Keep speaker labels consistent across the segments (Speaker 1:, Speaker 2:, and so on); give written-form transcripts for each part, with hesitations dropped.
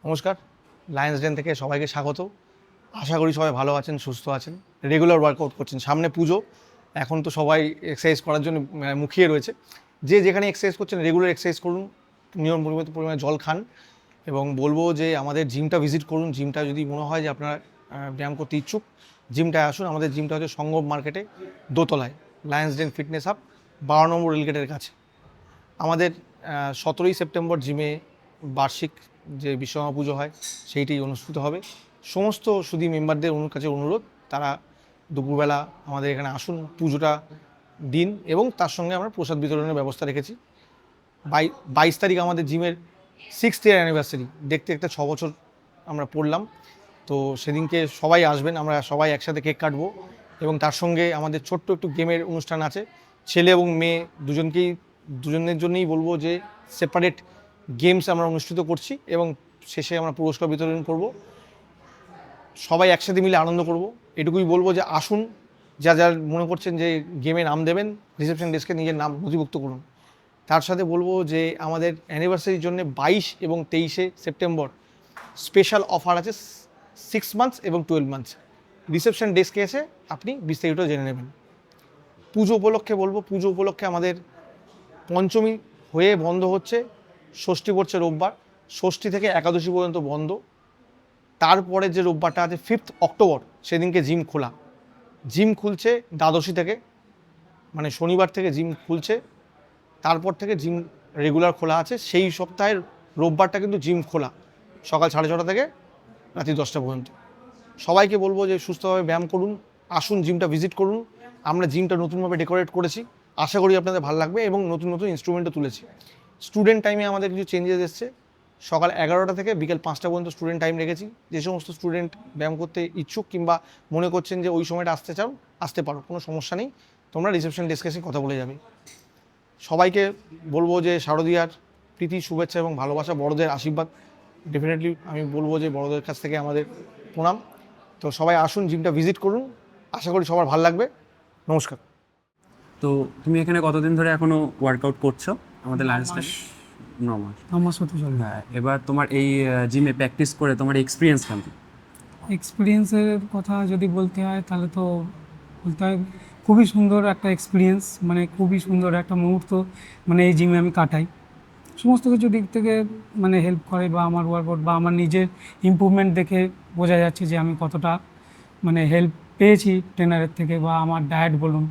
Speaker 1: নমস্কার, লায়ন্স ডেন থেকে সবাইকে স্বাগত। আশা করি সবাই ভালো আছেন, সুস্থ আছেন, রেগুলার ওয়ার্কআউট করছেন। সামনে পুজো, এখন তো সবাই এক্সারসাইজ করার জন্য মুখিয়ে রয়েছে। যে যেখানে এক্সারসাইজ করছেন রেগুলার এক্সারসাইজ করুন, নিয়ম পরিমাণে জল খান এবং বলবো যে আমাদের জিমটা ভিজিট করুন। জিমটা যদি মনে হয় যে আপনারা ব্যায়াম করতে ইচ্ছুক, জিমটায় আসুন। আমাদের জিমটা হচ্ছে সঙ্গম মার্কেটে দোতলায়, লায়ন্স ডেন ফিটনেস হাব, 12 নম্বর রেলগেটের কাছে। আমাদের 17ই সেপ্টেম্বর জিমে বার্ষিক যে বিশ্বকর্মা পুজো হয় সেইটি অনুষ্ঠিত হবে। সমস্ত সুধী মেম্বারদের কাছে অনুরোধ, তারা দুপুরবেলা আমাদের এখানে আসুন, পুজোটা দিন এবং তার সঙ্গে আমরা প্রসাদ বিতরণের ব্যবস্থা রেখেছি। 22 তারিখ আমাদের জিমের 6th ইয়ার অ্যানিভার্সারি, দেখতে দেখতে 6 বছর আমরা পড়লাম। তো সেদিনকে সবাই আসবেন, আমরা সবাই একসাথে কেক কাটবো এবং তার সঙ্গে আমাদের ছোট্ট একটু গেমের অনুষ্ঠান আছে। ছেলে এবং মেয়ে দুজনের জন্যই বলবো যে সেপারেট গেমস আমরা অনুষ্ঠিত করছি এবং শেষে আমরা পুরস্কার বিতরণ করব। সবাই একসাথে মিলে আনন্দ করব, এটুকুই বলবো। যে আসুন, যার মনে করছেন যে গেমে নাম দেবেন, রিসেপশন ডেস্কে নিজের নাম নথিভুক্ত করুন। তার সাথে বলবো যে আমাদের অ্যানিভার্সারির জন্য 22 এবং 23শে সেপ্টেম্বর স্পেশাল অফার আছে 6 মান্থস এবং 12 মান্থস। রিসেপশন ডেস্কে এসে আপনি বিস্তারিত জেনে নেবেন। পুজো উপলক্ষে বলবো, পুজো উপলক্ষে আমাদের পঞ্চমী হয়ে বন্ধ হচ্ছে, ষষ্ঠী পড়ছে রোববার, ষষ্ঠী থেকে একাদশী পর্যন্ত বন্ধ। তারপরে যে রোববারটা আছে 5th অক্টোবর, সেদিনকে জিম খোলা। জিম খুলছে দ্বাদশী থেকে, মানে শনিবার থেকে জিম খুলছে, তারপর থেকে জিম রেগুলার খোলা আছে। সেই সপ্তাহের রোববারটা কিন্তু জিম খোলা, সকাল 6:30 থেকে রাত্রি 10টা পর্যন্ত। সবাইকে বলবো যে সুস্থভাবে ব্যায়াম করুন, আসুন জিমটা ভিজিট করুন। আমরা জিমটা নতুনভাবে ডেকোরেট করেছি, আশা করি আপনাদের ভালো লাগবে এবং নতুন নতুন ইনস্ট্রুমেন্টও তুলেছি। স্টুডেন্ট টাইমে আমাদের কিছু চেঞ্জেস এসছে, সকাল 11টা থেকে বিকেল 5টা পর্যন্ত স্টুডেন্ট টাইম রেখেছি। যে সমস্ত স্টুডেন্ট ব্যায়াম করতে ইচ্ছুক কিংবা মনে করছেন যে ওই সময়টা আসতে চাও, আসতে পারো, কোনো সমস্যা নেই। তোমরা রিসেপশন ডেস্কে এসে কথা বলে যাবে। সবাইকে বলবো যে শারদীয়ার প্রীতি, শুভেচ্ছা এবং ভালোবাসা, বড়দের আশীর্বাদ। ডেফিনেটলি আমি বলবো যে বড়দের কাছ থেকে আমাদের প্রণাম। তো সবাই আসুন, জিমটা ভিজিট করুন, আশা করি সবার ভালো লাগবে। নমস্কার।
Speaker 2: তো তুমি এখানে কতদিন ধরে এখনো ওয়ার্কআউট করছো আমাদের লায়ন্স ডেন? 9 মাস।
Speaker 3: আমার সাথে চলবে।
Speaker 2: হ্যাঁ, এবার তোমার এই জিমে প্র্যাকটিস করে তোমার এক্সপিরিয়েন্স কেমন?
Speaker 3: এক্সপিরিয়েন্সের কথা যদি বলতে হয় তাহলে তো বলতে হয় খুবই সুন্দর একটা এক্সপিরিয়েন্স, মানে খুবই সুন্দর একটা মুহূর্ত মানে এই জিমে আমি কাটাই। সমস্ত কিছু দিক থেকে মানে হেল্প করে, বা আমার ওয়ার্কআউট বা আমার নিজের ইমপ্রুভমেন্ট দেখে বোঝা যাচ্ছে যে আমি কতটা মানে হেল্প পেয়েছি ট্রেনারের থেকে। বা আমার ডায়েট বলুন,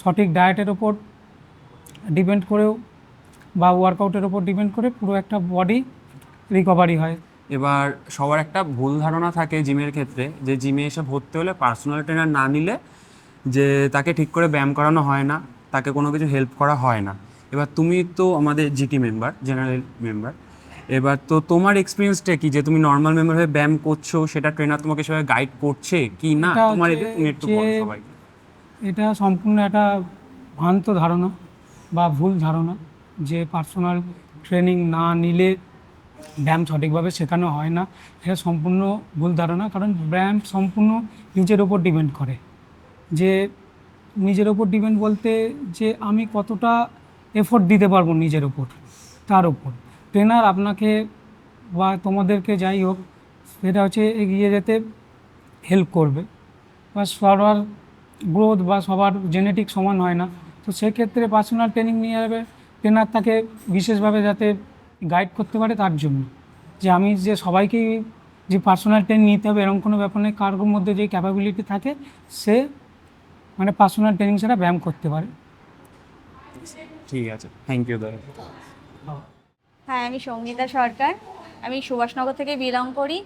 Speaker 3: সঠিক ডায়েটের ওপর ডিপেন্ড করেও বা ওয়ার্কআউটের ওপর ডিপেন্ড করে পুরো একটা বডি রিকভারি হয়।
Speaker 2: এবার সবার একটা ভুল ধারণা থাকে জিমের ক্ষেত্রে, যে জিমে এসে ভর্তি হলে পার্সোনাল ট্রেনার না নিলে যে তাকে ঠিক করে ব্যায়াম করানো হয় না, তাকে কোনো কিছু হেল্প করা হয় না। এবার তুমি তো আমাদের জিটি মেম্বার, জেনারেল মেম্বার, এবার তো তোমার এক্সপিরিয়েন্সটা কি, যে তুমি নর্মাল মেম্বার হয়ে ব্যায়াম করছো, সেটা ট্রেনার তোমাকে সেভাবে গাইড করছে কি না,
Speaker 3: এটা
Speaker 2: তোমার
Speaker 3: হচ্ছে
Speaker 2: তুমি একটু বলো সবাইকে।
Speaker 3: এটা সম্পূর্ণ একটা ভ্রান্ত ধারণা বা ভুল ধারণা যে পার্সোনাল ট্রেনিং না নিলে ব্যায়াম সঠিকভাবে শেখানো হয় না। এটা সম্পূর্ণ ভুল ধারণা, কারণ ব্যায়াম সম্পূর্ণ নিজের ওপর ডিপেন্ড করে। যে নিজের ওপর ডিপেন্ড বলতে যে আমি কতটা এফোর্ট দিতে পারবো নিজের ওপর, তার ওপর ট্রেনার আপনাকে বা তোমাদেরকে যাই হোক সেটা হচ্ছে এগিয়ে যেতে হেল্প করবে। বা সবার গ্রোথ বা সবার জেনেটিক সমান হয় না, তো সেক্ষেত্রে পার্সোনাল ট্রেনিং নিয়ে যাবে ট্রেনার তাকে বিশেষভাবে যাতে গাইড করতে পারে, তার জন্য। যে আমি যে সবাইকেই যে পার্সোনাল ট্রেনিং নিতে হবে এরকম কোনো ব্যাপার নেই। কার মধ্যে যে ক্যাপাবিলিটি থাকে সে মানে পার্সোনাল ট্রেনিং ছাড়া ব্যায়াম করতে পারে।
Speaker 2: ঠিক আছে, থ্যাংক ইউ দাদা।
Speaker 4: হ্যাঁ, আমি সঙ্গীতা সরকার। আমি সুভাষনগর থেকে বিলং করি।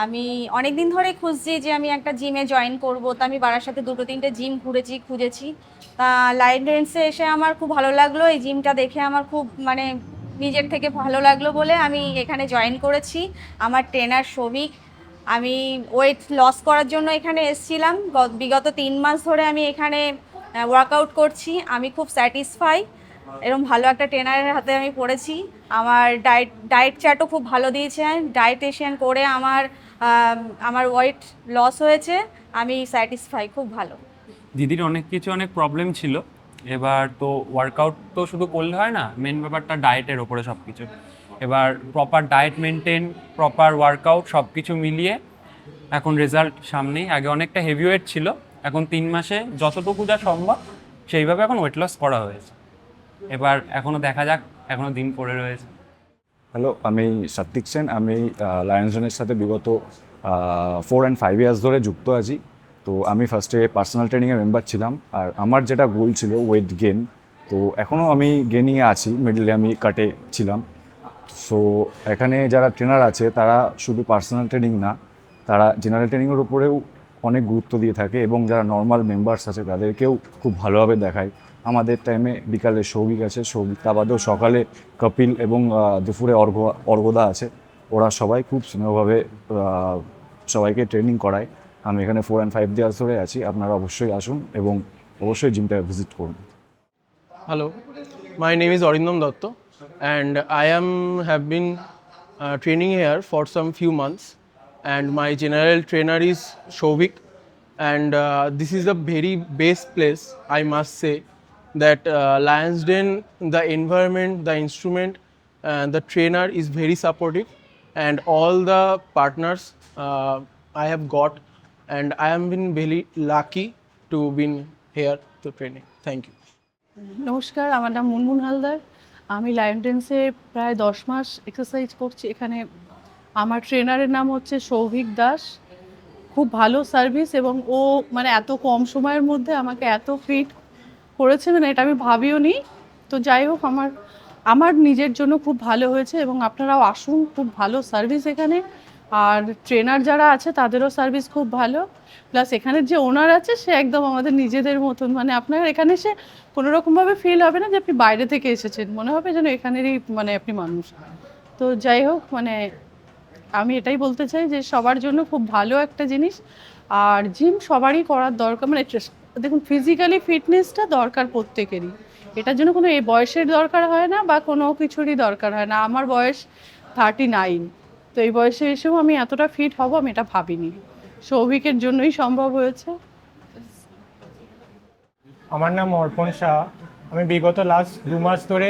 Speaker 4: আমি অনেক দিন ধরে খুঁজছি যে আমি একটা জিমে জয়েন করব। তো আমি বারাসাতে 2-3টে জিম খুঁজেছি। তা লাইডেন্সে এসে আমার খুব ভালো লাগলো। এই জিমটা দেখে আমার খুব মানে নিজের থেকে ভালো লাগলো বলে আমি এখানে জয়েন করেছি। আমার ট্রেনার শৌভিক। আমি ওয়েট লস করার জন্য এখানে এসেছিলাম। বিগত 3 মাস ধরে আমি এখানে ওয়ার্কআউট করছি। আমি খুব স্যাটিসফাই, এরকম ভালো একটা ট্রেনারের হাতে আমি পড়েছি। আমার ডায়েট চার্টও খুব ভালো দিয়েছে। ডায়েটেশিয়ান করে আমার ওয়েট লস হয়েছে। আমি স্যাটিসফাই, খুব ভালো।
Speaker 2: দিদির অনেক প্রবলেম ছিল। এবার তো ওয়ার্কআউট তো শুধু করলে হয় না, মেন ব্যাপারটা ডায়েটের ওপরে সব কিছু। এবার proper diet maintain, proper workout সব কিছু মিলিয়ে এখন রেজাল্ট সামনেই। আগে অনেকটা হেভি ওয়েট ছিল, এখন 3 মাসে যতটুকু যা সম্ভব সেইভাবে এখন ওয়েট লস করা হয়েছে। এবার এখনও দেখা যাক, এখনও দিন পড়ে রয়েছে।
Speaker 5: হ্যালো, আমি সাত্বিক সেন। আমি লায়ন্সজনের সাথে বিগত 4 and 5 ইয়ার্স ধরে যুক্ত আছি। তো আমি ফার্স্টে পার্সোনাল ট্রেনিংয়ের মেম্বার ছিলাম, আর আমার যেটা গোল ছিল ওয়েট গেন। তো এখনও আমি গেনিংয়ে আছি, মিডলে আমি কাটে ছিলাম। সো এখানে যারা ট্রেনার আছে তারা শুধু পার্সোনাল ট্রেনিং না, তারা জেনারেল ট্রেনিংয়ের উপরেও অনেক গুরুত্ব দিয়ে থাকে, এবং যারা নর্মাল মেম্বার্স আছে তাদেরকেও খুব ভালোভাবে দেখায়। আমাদের টাইমে বিকালে সৌভিক আছে, সৌভিক তা বাদেও সকালে কপিল এবং দুপুরে অর্ঘদা আছে। ওরা সবাই খুব স্নেহভাবে সবাইকে ট্রেনিং করায়। আমি এখানে 4 and 5 ইয়ার্স ধরে আছি। আপনারা অবশ্যই আসুন এবং অবশ্যই জিমটা ভিজিট করুন।
Speaker 6: Hello, my name is Arindam Datta, and I have been training here for some few months, and my general trainer is Shovik, and this is a very best place, I must say, that Lions Den, the environment, the instrument, and the trainer is very supportive, and all the partners I have got, and I am been very lucky to been here to training. Thank you.
Speaker 7: নমস্কার, আমার নাম মুনমুন হালদার। আমি lion টেন্সে প্রায় 10 মাস exercise করছি। এখানে আমার ট্রেনারের নাম হচ্ছে সৌভিক দাস। খুব ভালো সার্ভিস, এবং ও মানে এত কম সময়ের মধ্যে আমাকে এত ফিট করেছে, মানে এটা আমি ভাবিও নি। তো যাই হোক, আমার নিজের জন্য খুব ভালো হয়েছে, এবং আপনারাও আসুন, খুব ভালো সার্ভিস এখানে। আর ট্রেনার যারা আছে তাদেরও সার্ভিস খুব ভালো। প্লাস এখানের যে ওনার আছে সে একদম আমাদের নিজেদের মতন, মানে আপনার এখানে এসে কোনো রকমভাবে ফিল হবে না যে আপনি বাইরে থেকে এসেছেন, মনে হবে যেন এখানেরই মানে আপনি মানুষ। তো যাই হোক, মানে আমি এটাই বলতে চাই যে সবার জন্য খুব ভালো একটা জিনিস। আর জিম সবারই করার দরকার, মানে দেখুন ফিজিক্যালি ফিটনেসটা দরকার প্রত্যেকেরই। এটার জন্য কোনো এই বয়সের দরকার হয় না, বা কোনো কিছুরই দরকার হয় না। আমার বয়স 39, তো এই বয়সে এসেও আমি এতটা ফিট হব আমি এটা ভাবিনি। সৌভিকের জন্যই সম্ভব হয়েছে।
Speaker 8: আমার নাম অর্পণ শাহ। আমি বিগত লাস্ট 2 মাস ধরে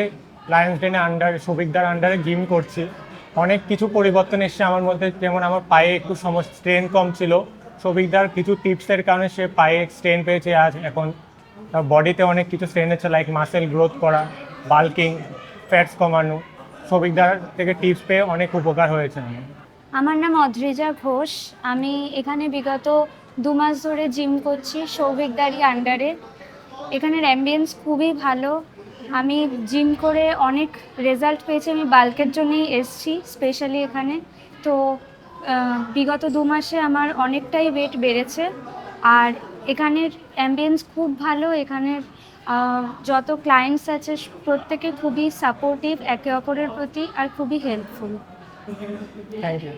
Speaker 8: লায়ন্স ডেনে সৌভিকদার আন্ডারে জিম করছি। অনেক কিছু পরিবর্তন এসছে আমার মধ্যে, যেমন আমার পায়ে একটু স্ট্রেন কম ছিল। সৌভিকদার কিছু টিপসের কারণে সে পায়ে স্ট্রেন পেয়েছে, আজ এখন বডিতে অনেক কিছু স্ট্রেন হচ্ছে, লাইক মাসেল গ্রোথ করা, বাল্কিং, ফ্যাটস কমানো। সৌভিকদার থেকে টিপস পেয়ে অনেক উপকার হয়েছে আমার।
Speaker 9: আমার নাম অদ্রিজা ঘোষ। আমি এখানে বিগত 2 মাস ধরে জিম করছি সৌভিকদারি আন্ডারে। এখানের অ্যাম্বিয়েন্স খুবই ভালো। আমি জিম করে অনেক রেজাল্ট পেয়েছি। আমি বাল্কের জন্যই এসেছি স্পেশালি এখানে। তো বিগত 2 মাসে আমার অনেকটাই ওয়েট বেড়েছে। আর এখানের অ্যাম্বিয়েন্স খুব ভালো। এখানের যত ক্লায়েন্টস আছে প্রত্যেকে খুবই সাপোর্টিভ একে অপরের প্রতি, আর খুবই হেল্পফুল।
Speaker 8: Thank you.